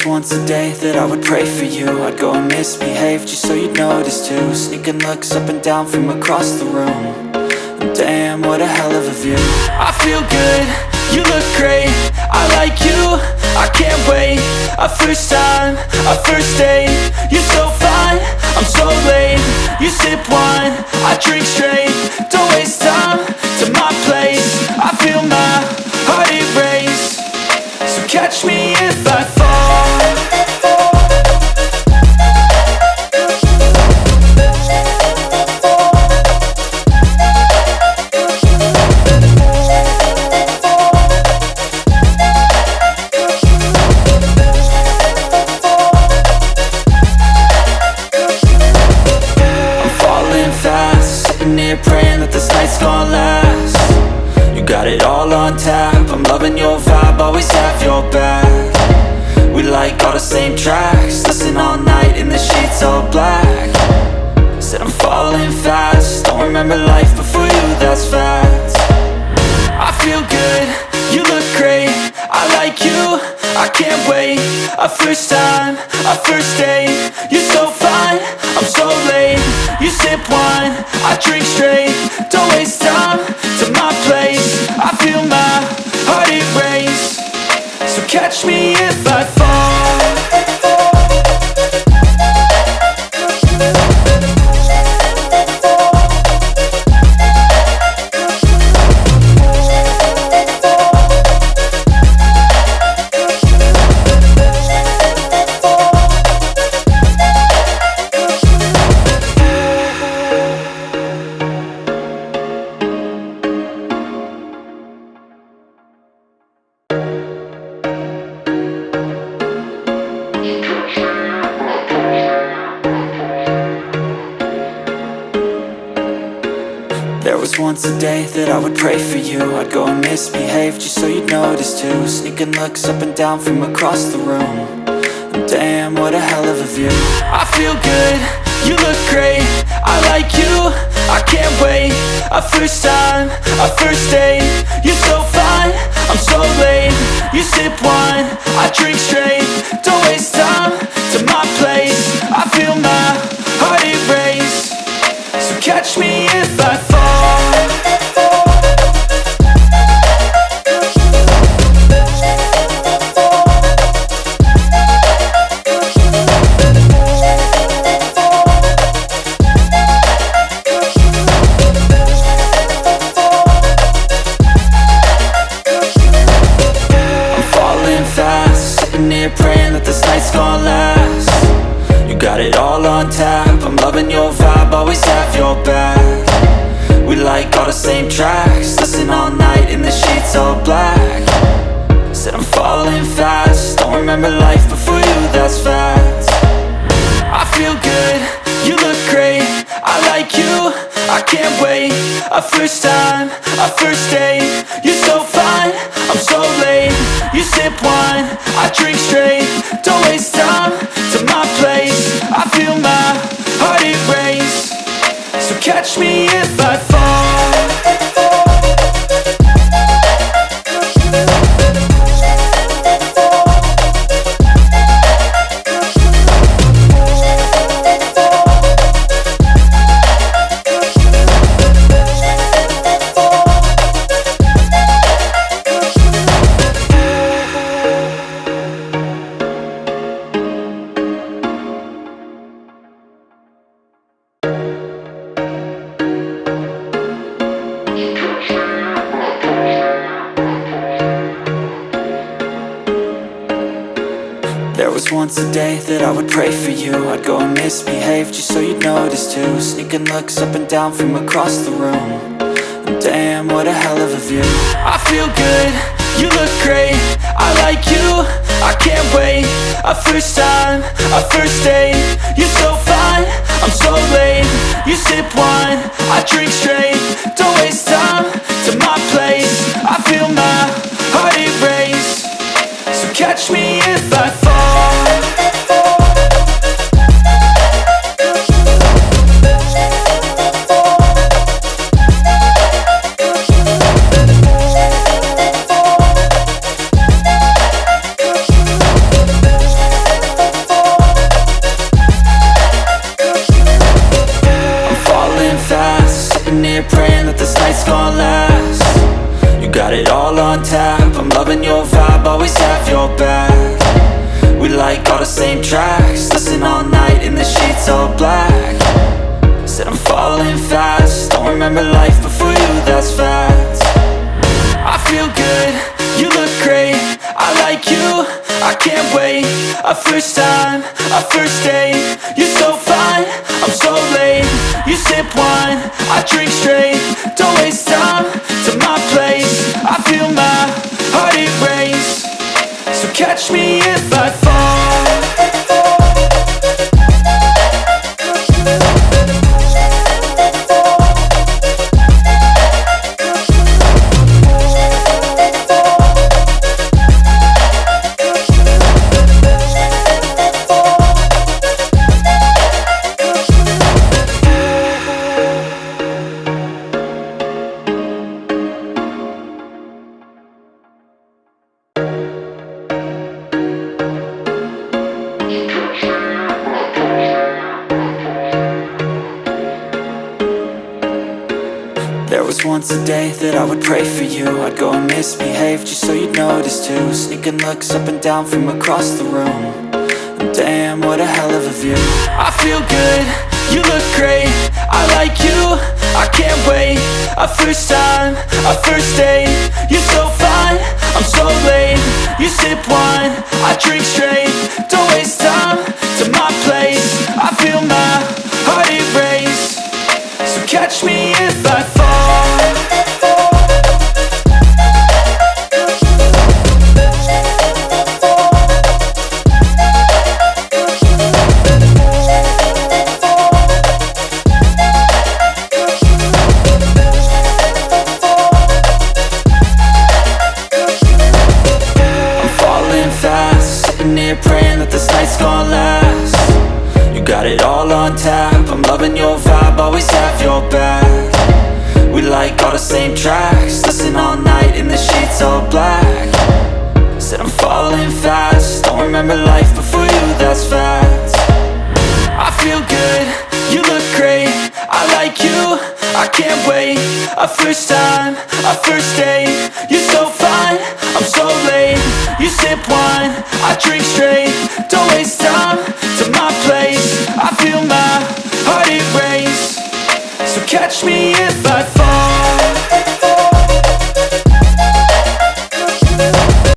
once a day that I would pray for you. I'd go and misbehave just so you'd notice too. Sneaking looks up and down from across the room. And damn, what a hell of a view. I feel good, you look great, I like you, I can't wait. A first time, a first date, you're so fine, I'm so late. You sip wine, I drink straight. Don't waste time to my place. I feel my heart erase. So catch me if I fall. Praying that this night's gonna last. You got it all on tap, I'm loving your vibe, always have your back. We like all the same tracks, listen all night in the sheets all black. Said I'm falling fast, don't remember life before you, that's fact. I feel good, you look great, I like you, I can't wait. A first time, a first date, you're so fine, I'm so late. You sip wine, I drink straight. Don't waste time to my place. I feel my heart erase. So catch me if I fall. There was once a day that I would pray for you. I'd go and misbehave just so you'd notice too. Sneaking looks up and down from across the room. And damn, what a hell of a view. I feel good, you look great, I like you, I can't wait. A first time, a first date, you're so fine, I'm so late. You sip wine, I drink straight. Don't waste time to my place. I feel my heart erase. So catch me if I fall. Praying that this night's gonna last. You got it all on tap, I'm loving your vibe, always have your back. We like all the same tracks, listen all night in the sheets all black. Said I'm falling fast, don't remember life before you, that's fact. I feel good, you look great, I like you, I can't wait. A first time, a first date, you're so fine, I'm so late. You sip wine, I drink straight. Don't waste time to my place. I feel my heart erase. So catch me if I fall. There was once a day that I would pray for you. I'd go and misbehave just so you'd notice too. Sneaking looks up and down from across the room. And damn, what a hell of a view. I feel good, you look great, I like you, I can't wait. A first time, a first date, you're so fine, I'm so late. You sip wine, I drink straight. Don't waste time to my place. I feel my heart erase. So catch me if I fall. on tap, I'm loving your vibe, always have your back. We like all the same tracks, listen all night in the sheets all black. Said I'm falling fast, don't remember life before you, that's facts. I feel good, you look great, I like you, I can't wait. A first time, a first date, you're so fine, I'm so late. You sip wine, I drink straight, don't waste time to my place. I feel my heart erase, so catch me if I fall. There was once a day that I would pray for you. I'd go and misbehave just so you'd notice too. Sneaking looks up and down from across the room, and damn, what a hell of a view. I feel good, you look great, I like you, I can't wait. A first time, a first date, you're so fine, I'm so late. You sip wine, I drink straight, don't waste time to my place. I feel my heart erase, so catch me if I fall. Praying that this night's gonna last. You got it all on tap, I'm loving your vibe, always have your back. We like all the same tracks, listen all night in the sheets all black. Said I'm falling fast, don't remember life before you, that's facts. I feel good, you look great, I like you, I can't wait. A first time, a first date, you're so fine, I'm so late. You sip wine, I drink straight, don't waste time to my place. I feel my heart erase, so catch me if I fall.